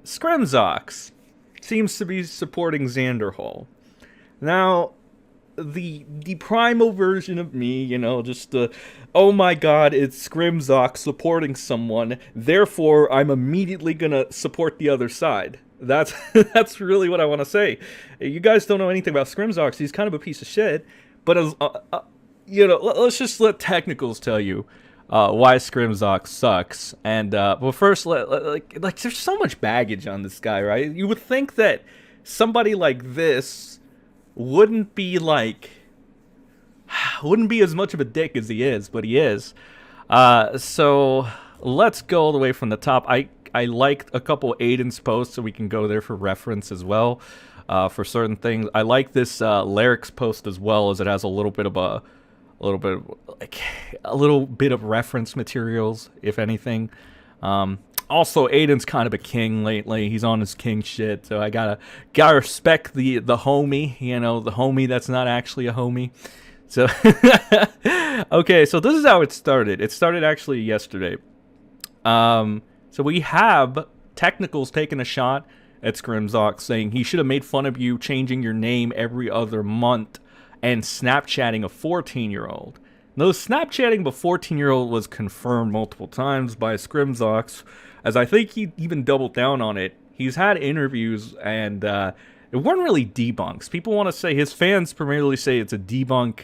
Scrimsox seems to be supporting Xanderhall. Now, the primal version of me, just oh my god, it's Scrimsox supporting someone, therefore I'm immediately gonna support the other side. That's that's really what I want to say. You guys don't know anything about Scrimsox. He's kind of a piece of shit, but as let's just let technicals tell you why Scrimsox sucks. And but first, like, there's so much baggage on this guy, right? You would think that somebody like this wouldn't be as much of a dick as he is, but he is. So let's go all the way from the top. I liked a couple Aiden's posts, so we can go there for reference as well. For certain things, I like this Lyrics post as well, as it has a little bit of reference materials, if anything. Also, Aiden's kind of a king lately. He's on his king shit, so I gotta respect the homie. The homie that's not actually a homie. So okay, so this is how it started. It started actually yesterday. So we have Technicals taking a shot at Scrimsox, saying he should have made fun of you changing your name every other month and Snapchatting a 14-year-old. Now, the Snapchatting of a 14-year-old was confirmed multiple times by Scrimsox, as I think he even doubled down on it. He's had interviews, and it weren't really debunks. People want to say, his fans primarily say it's a debunk,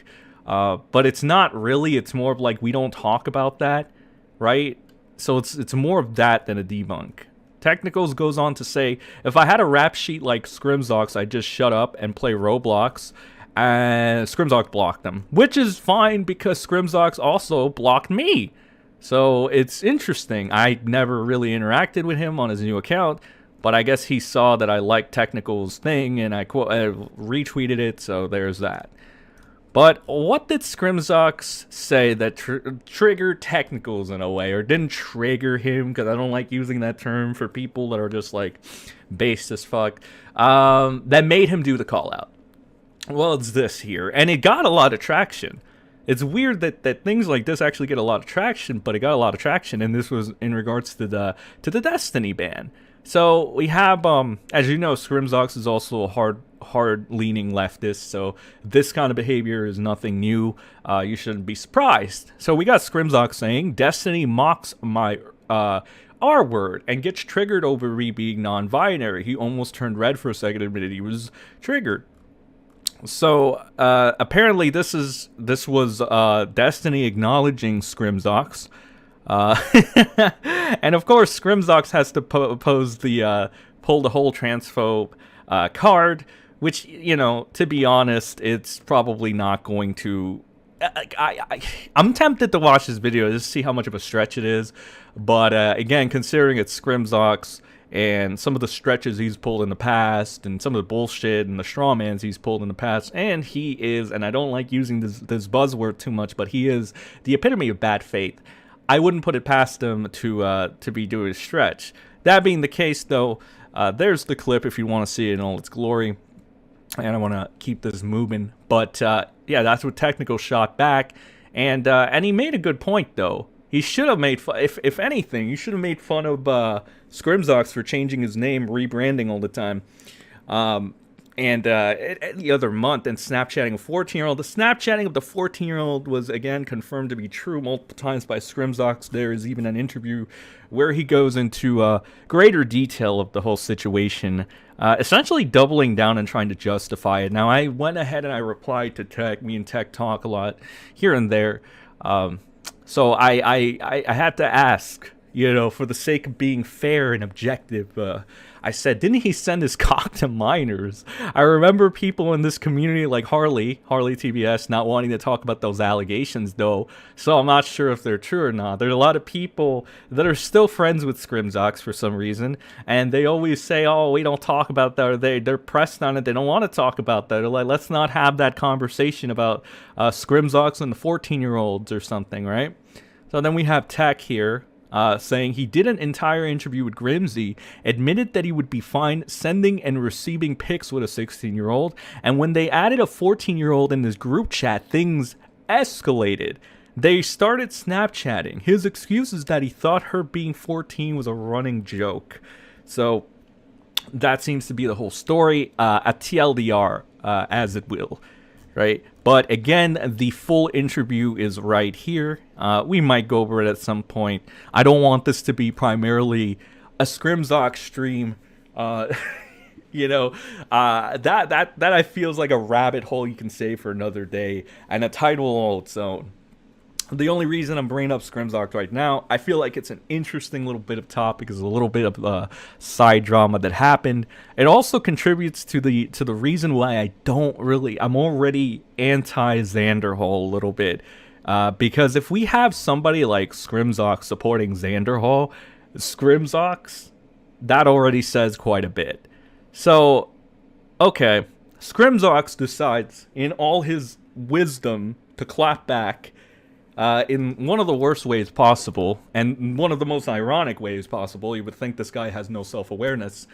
but it's not really. It's more of like, we don't talk about that, right? So it's more of that than a debunk. Technicals goes on to say, if I had a rap sheet like Scrimsox, I'd just shut up and play Roblox. And Scrimsox blocked them, which is fine because Scrimsox also blocked me. So it's interesting. I never really interacted with him on his new account, but I guess he saw that I liked Technical's thing and I retweeted it, so there's that. But what did Scrimsox say that triggered Technicals in a way, or didn't trigger him, because I don't like using that term for people that are just like based as fuck, that made him do the call out? Well, it's this here, and it got a lot of traction. It's weird that things like this actually get a lot of traction, but it got a lot of traction, and this was in regards to the Destiny ban. So we have, as you know, Scrimsox is also a hard-leaning leftist, so this kind of behavior is nothing new. You shouldn't be surprised. So we got Scrimsox saying, Destiny mocks my R word and gets triggered over me being non-binary. He almost turned red for a second and admitted he was triggered. So apparently this was Destiny acknowledging Scrimsox. And of course, Scrimsox has to pull the whole transphobe card, which, to be honest, it's probably not going to. I'm tempted to watch this video just to see how much of a stretch it is, but again, considering it's Scrimsox and some of the stretches he's pulled in the past, and some of the bullshit and the strawmans he's pulled in the past, and he is, and I don't like using this buzzword too much, but he is the epitome of bad faith. I wouldn't put it past him to be doing a stretch. That being the case, though, there's the clip if you want to see it in all its glory. And I want to keep this moving. But, yeah, that's what Technical shot back. And he made a good point, though. He should have made fun, if anything, you should have made fun of Scrimsox for changing his name, rebranding all the time. And the other month, and Snapchatting a 14-year-old. The Snapchatting of the 14-year-old was, again, confirmed to be true multiple times by Scrimsox. There is even an interview where he goes into greater detail of the whole situation, essentially doubling down and trying to justify it. Now, I went ahead and I replied to Tech. Me and Tech talk a lot here and there. So I had to ask, for the sake of being fair and objective, I said, didn't he send his cock to minors? I remember people in this community like Harley TBS, not wanting to talk about those allegations, though, so I'm not sure if they're true or not. There's a lot of people that are still friends with Scrimsox for some reason, and they always say, oh, we don't talk about that, or they're pressed on it, they don't want to talk about that, or like, let's not have that conversation about Scrimsox and the 14-year-olds or something, right? So then we have Tech here, saying he did an entire interview with Grimsy, admitted that he would be fine sending and receiving pics with a 16-year-old, and when they added a 14-year-old in this group chat, things escalated. They started Snapchatting. His excuse is that he thought her being 14 was a running joke. So, That seems to be the whole story. A TLDR, as it will, right? But again, the full interview is right here. We might go over it at some point. I don't want this to be primarily a Scrimsox stream. That I feels like a rabbit hole you can save for another day, and a title all its own. The only reason I'm bringing up Scrimsox right now, I feel like it's an interesting little bit of topic, because a little bit of side drama that happened. It also contributes to the reason why I'm already anti Xanderhall a little bit, because if we have somebody like Scrimsox supporting Xanderhall, Scrimsox, that already says quite a bit. So, okay, Scrimsox decides in all his wisdom to clap back. In one of the worst ways possible, and one of the most ironic ways possible. You would think this guy has no self-awareness.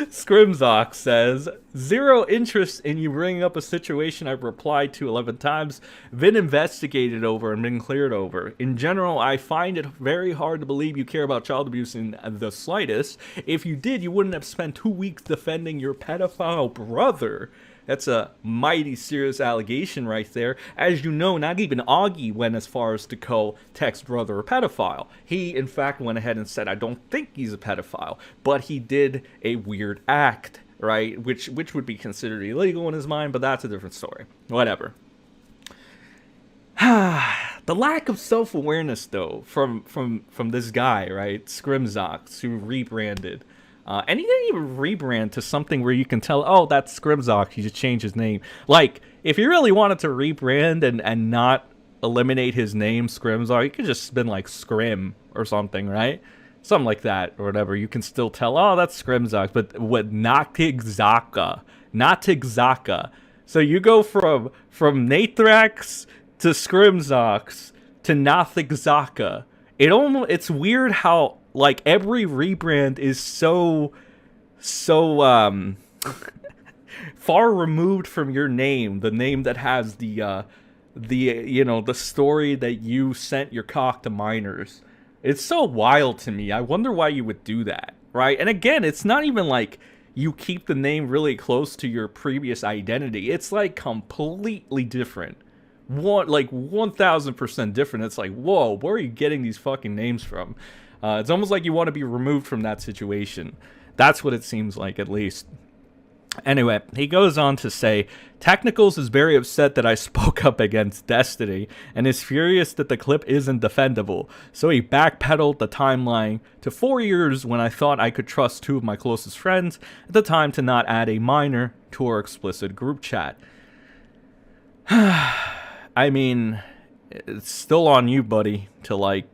Scrimsox says, "Zero interest in you bringing up a situation I've replied to 11 times, been investigated over, and been cleared over. In general, I find it very hard to believe you care about child abuse in the slightest. If you did, you wouldn't have spent 2 weeks defending your pedophile brother." That's a mighty serious allegation right there. As you know, not even Augie went as far as to call Tech's brother a pedophile. He, in fact, went ahead and said, I don't think he's a pedophile, but he did a weird act, right? Which would be considered illegal in his mind, but that's a different story. Whatever. The lack of self-awareness, though, from this guy, right? Scrimsox, who rebranded. And he didn't even rebrand to something where you can tell, oh, that's Scrimsox, he just changed his name. Like, if he really wanted to rebrand and not eliminate his name, Scrimsox, he could just been like Scrim or something, right? Something like that, or whatever. You can still tell, oh, that's Scrimsox. But what, Natigska. So you go from Nathorix to Scrimsox to Natigska. It's weird how, like, every rebrand is so far removed from your name, the name that has the story that you sent your cock to minors. It's so wild to me. I wonder why you would do that, right? And again, it's not even like you keep the name really close to your previous identity. It's like completely different. 1000% different. It's like, whoa, where are you getting these fucking names from? It's almost like you want to be removed from that situation. That's what it seems like, at least. Anyway, he goes on to say, Technicals is very upset that I spoke up against Destiny, and is furious that the clip isn't defendable, so he backpedaled the timeline to 4 years when I thought I could trust 2 of my closest friends at the time to not add a minor to our explicit group chat. I mean, it's still on you, buddy, to,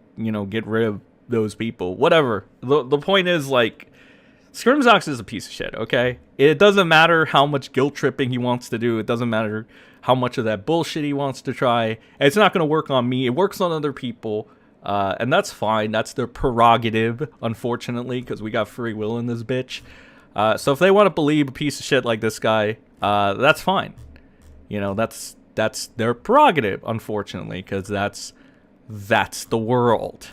get rid of those people. Whatever. The point is, Scrimsox is a piece of shit, okay? It doesn't matter how much guilt tripping he wants to do. It doesn't matter how much of that bullshit he wants to try. It's not going to work on me. It works on other people, and that's fine. That's their prerogative, unfortunately, because we got free will in this bitch. So if they want to believe a piece of shit like this guy, that's fine. That's their prerogative, unfortunately, because that's the world.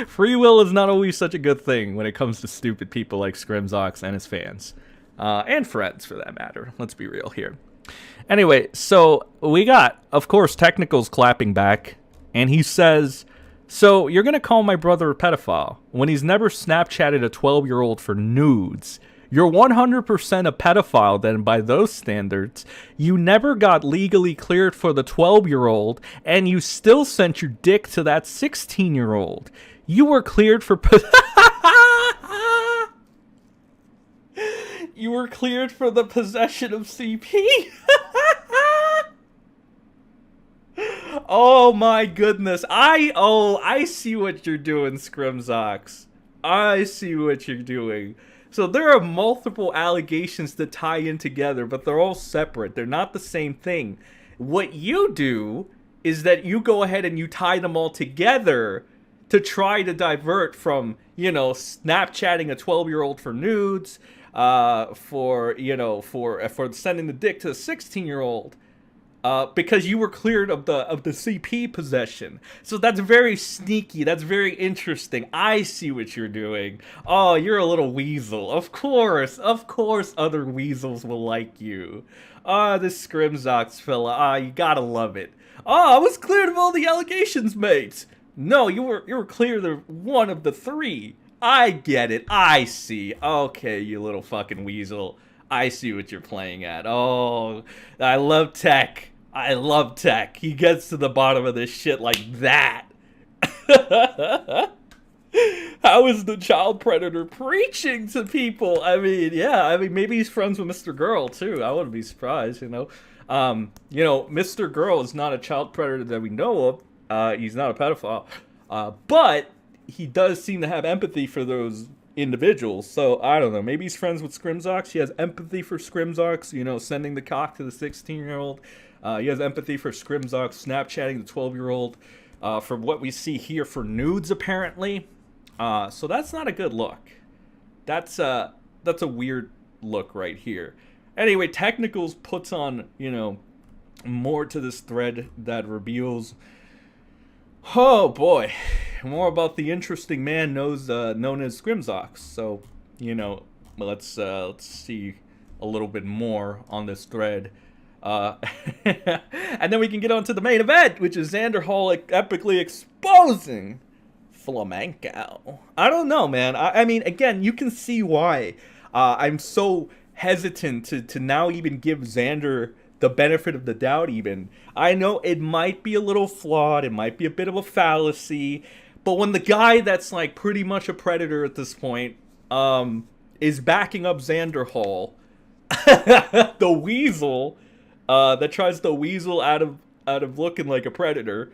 Free will is not always such a good thing when it comes to stupid people like Scrimsox and his fans. And friends, for that matter. Let's be real here. Anyway, so we got, of course, Technicals clapping back. And he says, so you're going to call my brother a pedophile when he's never Snapchatted a 12-year-old for nudes. You're 100% a pedophile then by those standards. You never got legally cleared for the 12-year-old, and you still sent your dick to that 16-year-old. You were cleared for... You were cleared for the possession of CP? Oh my goodness. I see what you're doing, Scrimsox. I see what you're doing. So there are multiple allegations that tie in together, but they're all separate. They're not the same thing. What you do is that you go ahead and you tie them all together to try to divert from, Snapchatting a 12-year-old for nudes, for sending the dick to a 16-year-old. because you were cleared of the CP possession. So that's very sneaky. That's very interesting. I see what you're doing. Oh, you're a little weasel. Of course, other weasels will like you. Ah, this Scrimsox fella. You gotta love it. Oh, I was cleared of all the allegations, mate. No, you were cleared of one of the three. I get it. I see. Okay, you little fucking weasel. I see what you're playing at. Oh, I love tech. I love tech. He gets to the bottom of this shit like that. How is the child predator preaching to people? I mean, yeah, I mean, maybe he's friends with Mr. Girl, too. I wouldn't be surprised, you know. Mr. Girl is not a child predator that we know of. He's not a pedophile. But he does seem to have empathy for those individuals. So, I don't know. Maybe he's friends with Scrimsox. He has empathy for Scrimsox, you know, sending the cock to the 16-year-old. He has empathy for Scrimsox, Snapchatting the 12-year-old. From what we see here for nudes, apparently. So that's not a good look. That's a weird look right here. Anyway, Technicals puts on, you know, more to this thread that reveals, oh boy, more about the interesting man known as Scrimsox. So, you know, let's see a little bit more on this thread. And then we can get on to the main event, which is Xander Hall epically exposing Flamenco. I don't know, man. I mean, again, you can see why I'm so hesitant to now even give Xander the benefit of the doubt even. I know it might be a little flawed, it might be a bit of a fallacy, but when the guy that's like pretty much a predator at this point is backing up Xander Hall, the weasel that tries to weasel out of looking like a predator,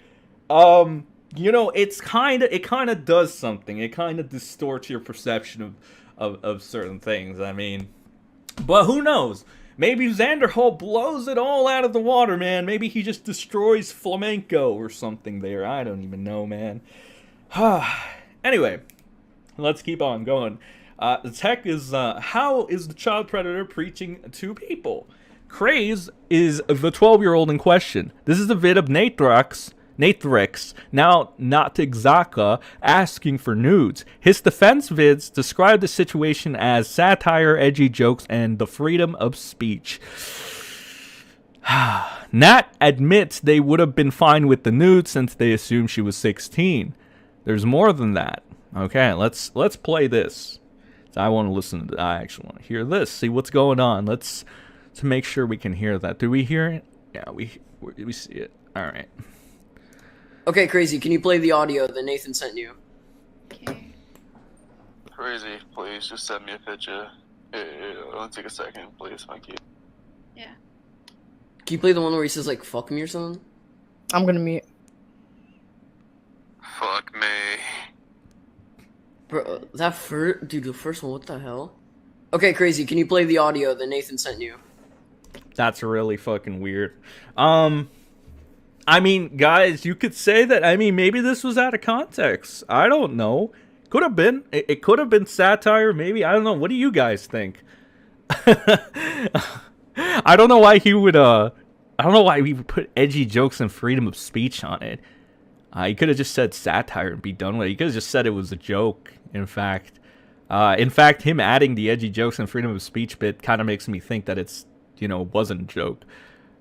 you know, it kind of does something. It kind of distorts your perception of certain things. I mean, but who knows? Maybe Xander Hall blows it all out of the water, man. Maybe he just destroys Flamenco or something there. I don't even know, man. Anyway, let's keep on going. The tech is, how is the child predator preaching to people? Craze is the 12-year-old in question. This is a vid of Nathorix, now Natigska, asking for nudes. His defense vids describe the situation as satire, edgy jokes, and the freedom of speech. Nat admits they would have been fine with the nudes since they assumed she was 16. There's more than that. Okay, let's play this. I want to listen to. I actually want to hear this. See what's going on. Let's to make sure we can hear that. Do we hear it? Yeah, we see it. All right. Okay, Crazy, can you play the audio that Nathan sent you? Okay. Crazy, please just send me a picture. It'll take a second, please. Thank you. Yeah. Can you play the one where he says, like, fuck me or something? I'm gonna mute. Fuck me. Bro, that first... Dude, the first one, what the hell? Okay, Crazy, can you play the audio that Nathan sent you? That's really fucking weird. I mean, guys, you could say that. I mean, maybe this was out of context. I don't know. Could have been. It could have been satire, maybe. I don't know. What do you guys think? I don't know why he would. I don't know why he would put edgy jokes and freedom of speech on it. He could have just said satire and be done with it. He could have just said it was a joke. In fact, him adding the edgy jokes and freedom of speech bit kind of makes me think that it's, you know, wasn't a joke,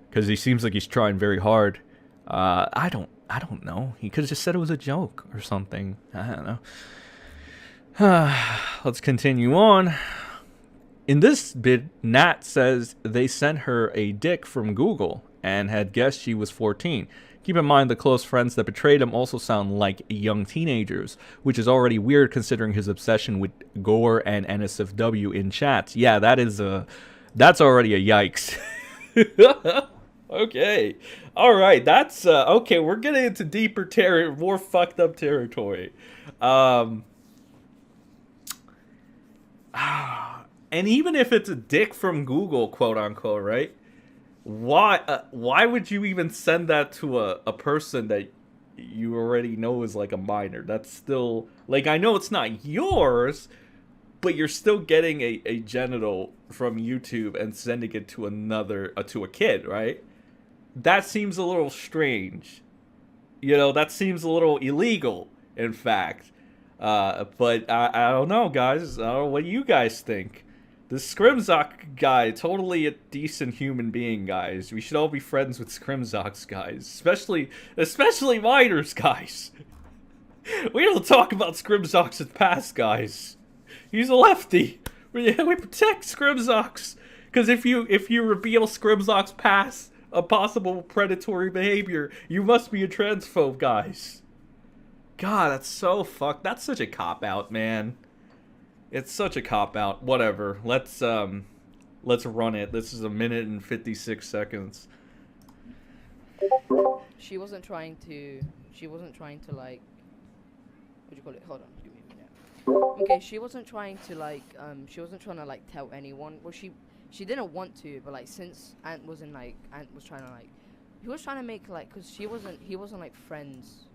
because he seems like he's trying very hard. I don't know. He could have just said it was a joke or something. I don't know. Let's continue on. In this bit, Nat says they sent her a dick from Google and had guessed she was 14. Keep in mind the close friends that betrayed him also sound like young teenagers, which is already weird considering his obsession with gore and NSFW in chats. Yeah, that's already a yikes. Okay. All right. That's okay. We're getting into deeper more fucked up territory. And even if it's a dick from Google, quote unquote, right? Why would you even send that to a person that you already know is like a minor? That's still, like, I know it's not yours, but you're still getting a genital from YouTube and sending it to to a kid, right? that seems a little strange. You know, that seems a little illegal, in fact. But I don't know, guys. I don't know what you guys think. This Scrimsox guy, totally a decent human being, guys. We should all be friends with Scrimsox guys, especially minors, guys. We don't talk about Scrimsox's past, guys. He's a lefty. We protect Scrimsox, because if you reveal Scrimsox's past, a possible predatory behavior, you must be a transphobe, guys. God, that's so fucked. That's such a cop-out, man. It's such a cop-out. Whatever. Let's run it. This is 1 minute and 56 seconds. She wasn't trying to like, what do you call it? Hold on, give me a minute. Okay, she wasn't trying to like, tell anyone. Well, she didn't want to, but like since Ant was trying to like, he was trying to make like, cause he wasn't like friends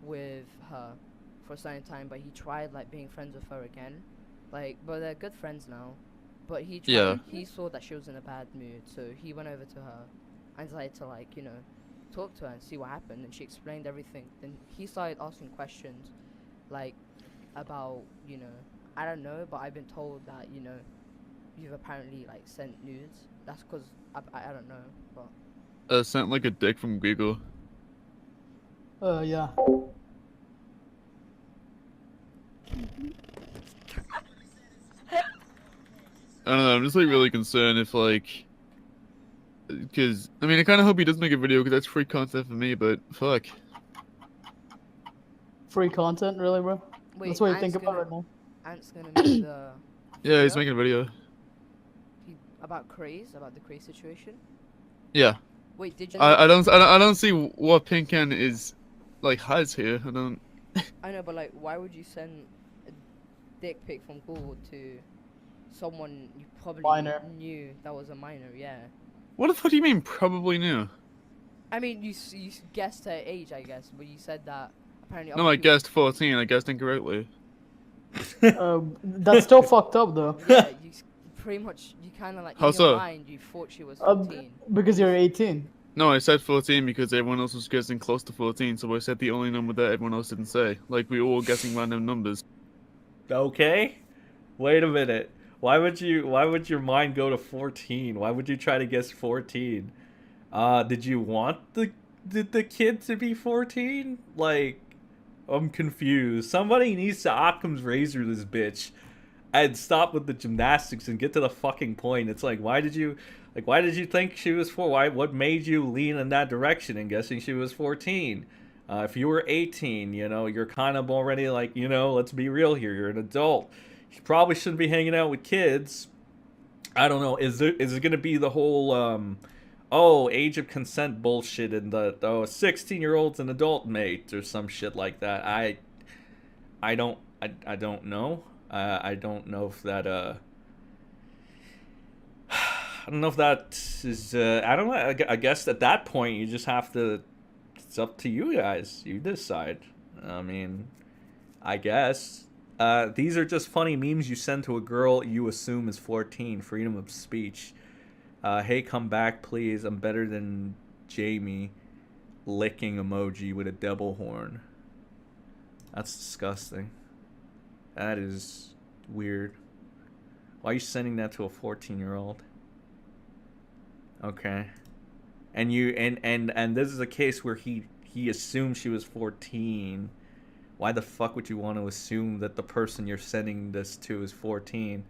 with her for a certain time, but he tried like being friends with her again, like, but they're good friends now. But he saw that she was in a bad mood, so he went over to her and decided to like, you know, talk to her and see what happened, and she explained everything. Then he started asking questions like about, you know, I don't know, but I've been told that, you know, you've apparently like sent nudes. That's because I don't know, but Sent like a dick from Google. Yeah. I don't know, I'm just like really concerned if like, because I mean I kind of hope he does make a video because that's free content for me, but fuck. Free content, really, bro? wait, That's what you think about right now. Ant's gonna make the Yeah, he's video making a video. about the craze situation. Yeah. Wait, did you? I don't see what Pinkan is like has here. I don't. I know, but like, why would you send a dick pic from Google to someone you probably knew that was a minor? Yeah. What the fuck do you mean probably knew? I mean, you guessed her age, I guess, but you said that apparently. No, I guessed 14. I guessed incorrectly. That's still fucked up, though. Yeah, you pretty much, you kind of like, How in so? your mind, you thought she was 14. Because you're 18. No, I said 14 because everyone else was guessing close to 14, so I said the only number that everyone else didn't say. Like, we were all guessing random numbers. Okay. Wait a minute. Why would your mind go to 14? Why would you try to guess 14? Did you want the kid to be 14? Like, I'm confused. Somebody needs to Occam's razor this bitch and stop with the gymnastics and get to the fucking point. It's like, why did you think she was 4? What made you lean in that direction and guessing she was 14? If you were 18, you know, you're kind of already like, you know, let's be real here. You're an adult. You probably shouldn't be hanging out with kids. I don't know. Is it going to be the whole, age of consent bullshit and the 16-year-old's an adult mate or some shit like that? I don't know. I don't know if that, I don't know if that is, I don't know. I guess at that point you just have to, it's up to you guys. You decide. I mean, I guess. These are just funny memes you send to a girl you assume is 14. Freedom of speech. Hey, come back, please. I'm better than Jamie. Licking emoji with a devil horn. That's disgusting. That is weird. Why are you sending that to a 14-year-old? Okay. And you and this is a case where he assumed she was 14. Why the fuck would you want to assume that the person you're sending this to is 14?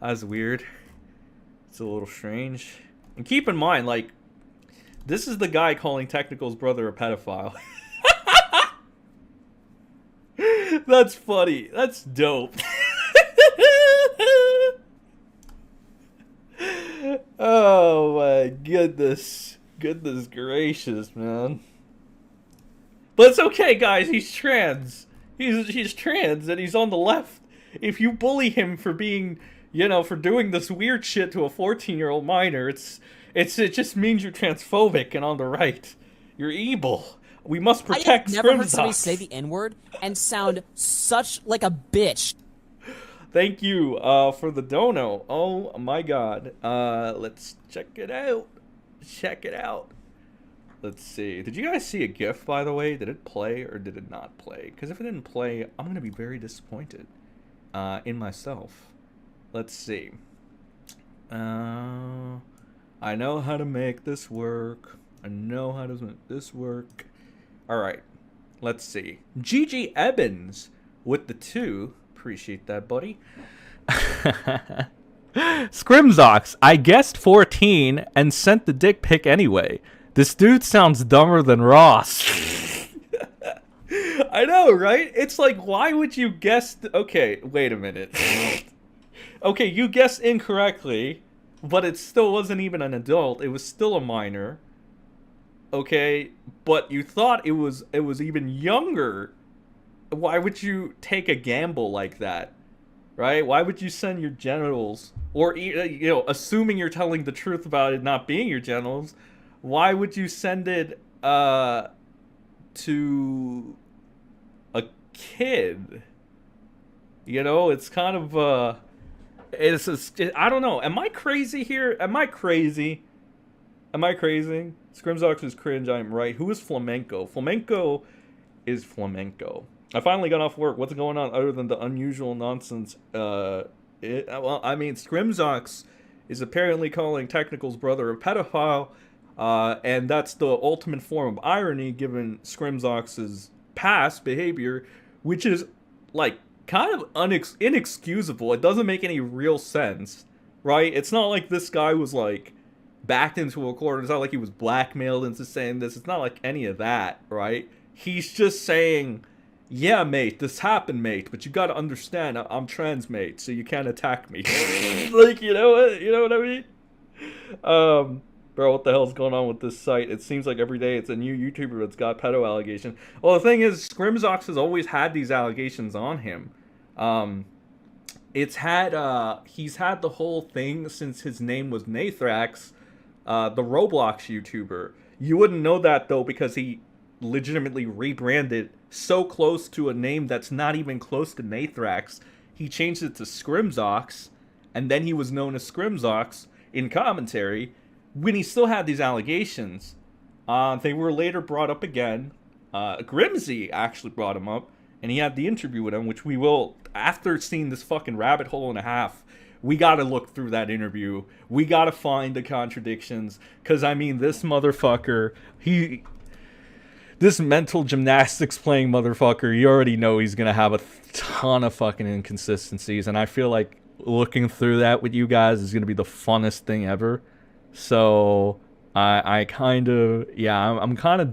That's weird. It's a little strange. And keep in mind, like, this is the guy calling Technical's brother a pedophile. That's funny. That's dope. Oh my goodness. Goodness gracious, man. But it's okay, guys. He's trans. He's trans and he's on the left. If you bully him for being, you know, for doing this weird shit to a 14-year-old minor, it just means you're transphobic, and on the right, you're evil. We must protect I have never heard Scrimsox. somebody say the N-word and sound such like a bitch. Thank you for the dono. Oh my god. Let's check it out. Check it out. Let's see. Did you guys see a GIF, by the way? Did it play or did it not play? Because if it didn't play, I'm going to be very disappointed in myself. Let's see. I know how to make this work. I know how to make this work. All right. Let's see. GG Evans with the 2. Appreciate that, buddy. Scrimsox, I guessed 14 and sent the dick pic anyway. This dude sounds dumber than Ross. I know, right? It's like, why would you guess? Okay, wait a minute. Okay, you guessed incorrectly, but it still wasn't even an adult. It was still a minor. Okay, but you thought it was even younger. Why would you take a gamble like that? Right? Why would you send your genitals, or assuming you're telling the truth about it not being your genitals, why would you send it to a kid? It's kind of I don't know. Am I crazy here? Am I crazy? Scrimsox is cringe, I am right. Who is Flamenco? Flamenco is Flamenco. I finally got off work. What's going on other than the unusual nonsense? Scrimsox is apparently calling Technical's brother a pedophile, and that's the ultimate form of irony given Scrimsox's past behavior, which is, like, kind of inexcusable. It doesn't make any real sense, right? It's not like this guy was, like, backed into a corner. It's not like he was blackmailed into saying this. It's not like any of that, right? He's just saying, yeah, mate, this happened, mate, but you gotta understand, I'm trans, mate, so you can't attack me. Like, you know what I mean? Bro, what the hell's going on with this site? It seems like every day it's a new YouTuber that's got pedo allegation. Well, the thing is, Scrimsox has always had these allegations on him. He's had the whole thing since his name was Nathorix, the Roblox YouTuber. You wouldn't know that, though, because he legitimately rebranded so close to a name that's not even close to Nathorix. He changed it to Scrimsox, and then he was known as Scrimsox in commentary when he still had these allegations. They were later brought up again. Grimsy actually brought him up, and he had the interview with him, which we will, after seeing this fucking rabbit hole and a half, we gotta look through that interview. We gotta find the contradictions, because, I mean, this motherfucker, this mental gymnastics playing motherfucker, you already know he's gonna have a ton of fucking inconsistencies, and I feel like looking through that with you guys is gonna be the funnest thing ever. So I'm kind of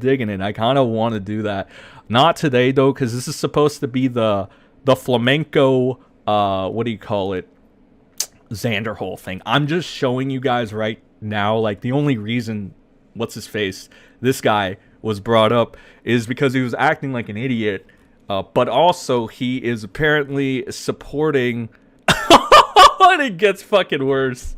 digging it. I kind of want to do that. Not today though, because this is supposed to be the flamenco Xander Hole thing. I'm just showing you guys right now, like, the only reason this guy was brought up is because he was acting like an idiot, but also he is apparently supporting and it gets fucking worse.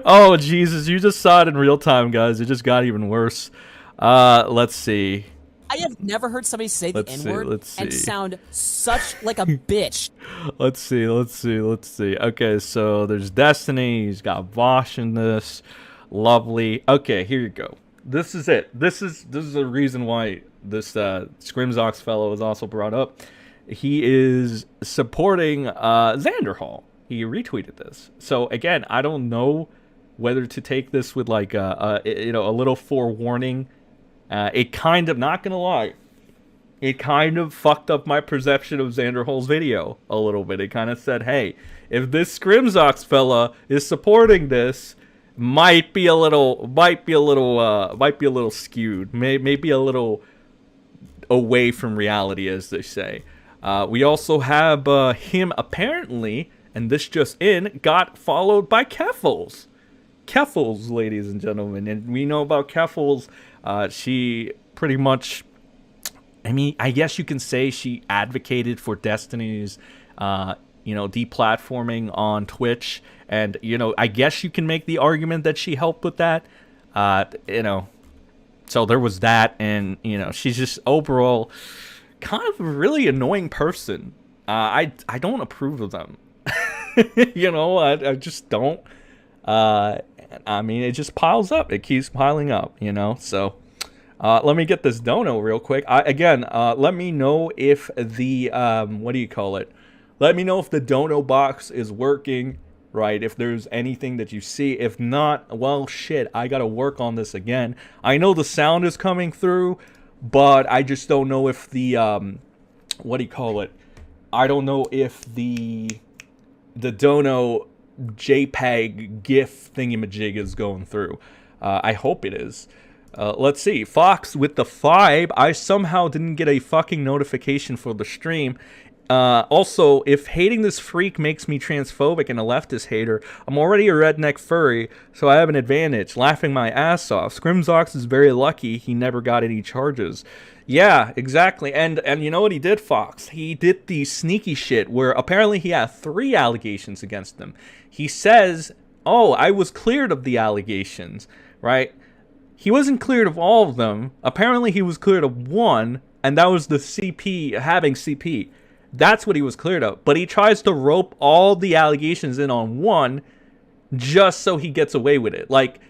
Oh Jesus, you just saw it in real time, guys. It just got even worse. Let's see. I have never heard somebody say the N-word and see. sound such like a bitch. Let's see. Okay, so there's Destiny. He's got Vosh in this. Lovely. Okay, here you go. This is it. This is the reason why this Scrimsox fellow is also brought up. He is supporting Xander Hall. He retweeted this. So again, I don't know whether to take this with like a little forewarning. It kind of, not gonna lie, it kind of fucked up my perception of Xander Hall's video a little bit. It kind of said, hey, if this Scrimsox fella is supporting this, might be a little skewed, maybe a little away from reality, as they say. We also have him apparently, and this just in, got followed by Keffels. Keffels, ladies and gentlemen, and we know about Keffels. She pretty much, I mean, I guess you can say she advocated for Destiny's, deplatforming on Twitch. And, I guess you can make the argument that she helped with that. So there was that. And, she's just overall kind of a really annoying person. I don't approve of them. I just don't. I mean, it just piles up. It keeps piling up, so Let me get this dono real quick. Let me know if the what do you call it? Let me know if the dono box is working, right? If there's anything that you see. If not, well, shit, I gotta work on this again. I know the sound is coming through, but I just don't know if the what do you call it? I don't know if the dono JPEG GIF thingamajig is going through. I hope it is. Let's see. Fox with the 5. I somehow didn't get a fucking notification for the stream. Also, if hating this freak makes me transphobic and a leftist hater, I'm already a redneck furry, so I have an advantage. Laughing my ass off. Scrimsox is very lucky he never got any charges. Yeah, exactly. And you know what he did, Fox? He did the sneaky shit where apparently he had 3 allegations against him. He says, oh, I was cleared of the allegations, right? He wasn't cleared of all of them. Apparently he was cleared of 1, and that was the CP, having CP. That's what he was cleared of. But he tries to rope all the allegations in on 1 just so he gets away with it. Like,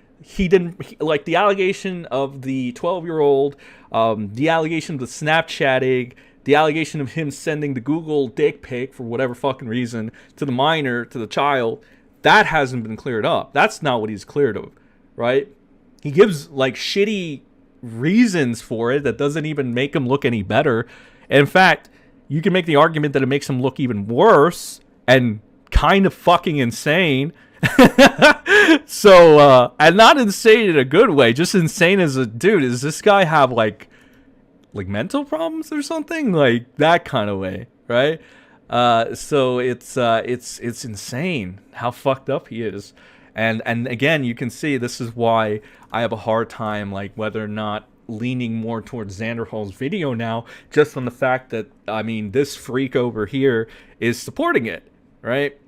like the allegation of the 12-year-old, the allegation of the Snapchatting, the allegation of him sending the Google dick pic for whatever fucking reason to the minor, to the child, that hasn't been cleared up. That's not what he's cleared of, right? He gives, like, shitty reasons for it that doesn't even make him look any better. In fact, you can make the argument that it makes him look even worse and kind of fucking insane. So, and not insane in a good way, just insane as a dude. Does this guy have, like mental problems or something? Like, that kind of way, right? So it's insane how fucked up he is. And again, you can see this is why I have a hard time, like, whether or not leaning more towards Xander Hall's video now, just on the fact that, I mean, this freak over here is supporting it, right?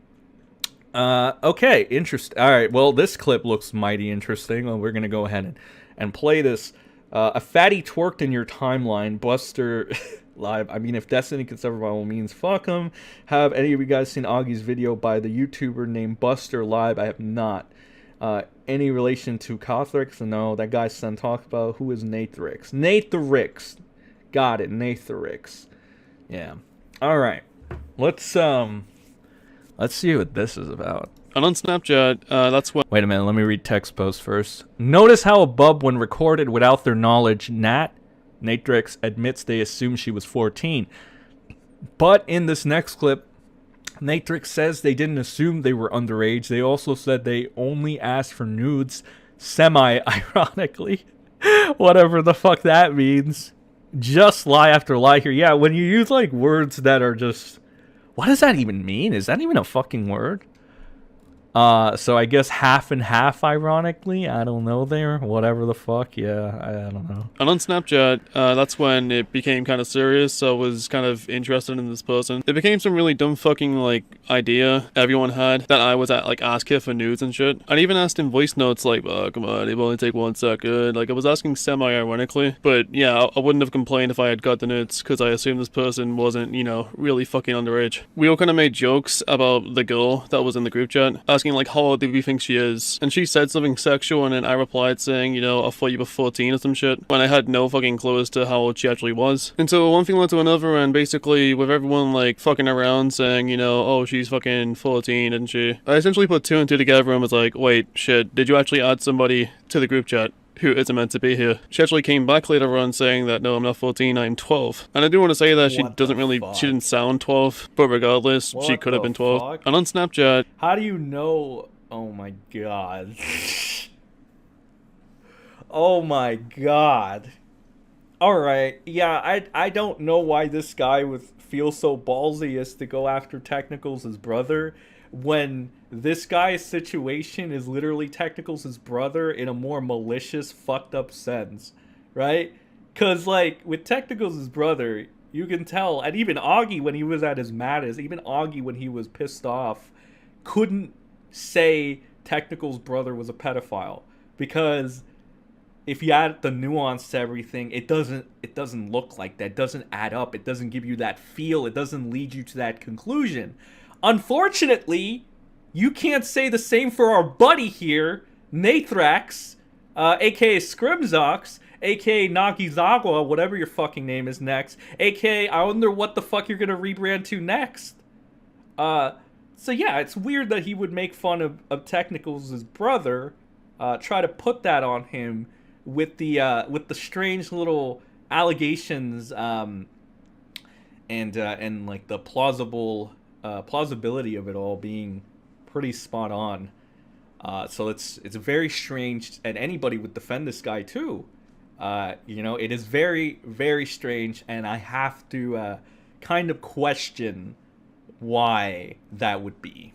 Okay, interesting. All right, well, this clip looks mighty interesting. Well, we're going to go ahead and play this. A fatty twerked in your timeline, Buster live. I mean, if Destiny could suffer by all means, fuck him. Have any of you guys seen Augie's video by the YouTuber named Buster live? I have not. Any relation to Nathorix? No, that guy son talked about. Who is Nathorix? Nathorix. Got it, Nathorix. Yeah. All right. Let's see what this is about. And on Snapchat, that's what. Wait a minute, let me read text post first. Notice how a bub, when recorded without their knowledge, Natrix admits they assumed she was 14. But in this next clip, Natrix says they didn't assume they were underage. They also said they only asked for nudes, semi-ironically. Whatever the fuck that means. Just lie after lie here. Yeah, when you use, like, words that are just... What does that even mean? Is that even a fucking word? So I guess half and half, ironically. I don't know there. Whatever the fuck. Yeah, I don't know. And on Snapchat, that's when it became kind of serious, so I was kind of interested in this person. It became some really dumb fucking, like, idea everyone had that I was at, like, asking for nudes and shit. I'd even asked in voice notes, like, oh, come on, it will only take 1 second. Like, I was asking semi-ironically. But, yeah, I wouldn't have complained if I had got the nudes, because I assumed this person wasn't, you know, really fucking underage. We all kind of made jokes about the girl that was in the group chat, asking, like, how old do we think she is? And she said something sexual, and then I replied saying, you know, I thought you were 14 or some shit, when I had no fucking clue as to how old she actually was. And so one thing led to another, and basically with everyone, like, fucking around saying, you know, oh, she's fucking 14, isn't she? I essentially put 2 and 2 together and was like, wait, shit, did you actually add somebody to the group chat who isn't meant to be here? She actually came back later on saying that, no, I'm not 14, I'm 12. And I do want to say that she didn't sound 12, but regardless, she could have been 12. Fuck? And on Snapchat... How do you know? Oh my god. Oh my god. Alright, yeah, I don't know why this guy would feel so ballsy as to go after Technicals' brother when this guy's situation is literally Technicals' brother in a more malicious, fucked up sense, right? Because, like, with Technicals' brother, you can tell, and even Augie when he was at his maddest, even Augie when he was pissed off, couldn't say Technicals' brother was a pedophile. Because if you add the nuance to everything, it doesn't look like that. It doesn't add up. It doesn't give you that feel. It doesn't lead you to that conclusion. Unfortunately, you can't say the same for our buddy here, Nathorix, aka Scrimsox, aka Nagizawa, whatever your fucking name is next, aka I wonder what the fuck you're gonna rebrand to next. So yeah, it's weird that he would make fun of Technicals' brother, try to put that on him with the strange little allegations, and like the plausibility of it all being pretty spot on. So it's very strange, and anybody would defend this guy too. You know, it is very, very strange, and I have to kind of question why that would be.